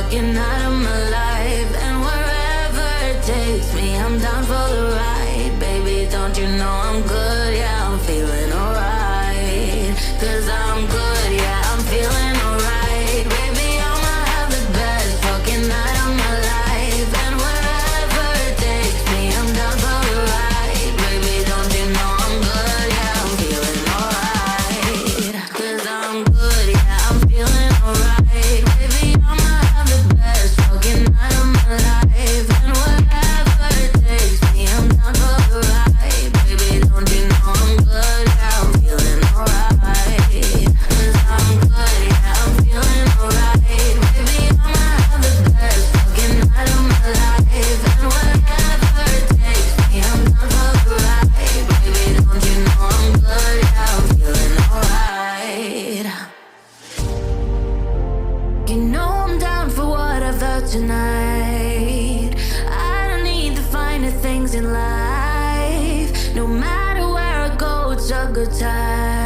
fucking night of my life. And wherever it takes me, I'm down for the ride. Baby, don't you know I'm good? Yeah, I'm feeling alright. 'Cause I'm good, yeah, I'm feeling alright. Baby, I'ma have the best fucking night of my life. And wherever it takes me, I'm down for the ride. Baby, don't you know I'm good? Yeah, I'm feeling alright. 'Cause I'm good, yeah, I'm feeling alright. Baby, I'ma have the best fucking night of my life. And wherever it takes me, I'm down for the ride. Baby, don't you know I'm good? Yeah, I'm feeling alright. 'Cause I'm good, yeah, I'm feeling alright. Baby, I'ma have the best fucking night of my life. And wherever it takes me, I'm down for the ride. Baby, don't you know I'm good? Yeah, I'm feeling alright. You know I'm down for whatever tonight. I don't need the finer things in life. No matter where I go, it's a good time.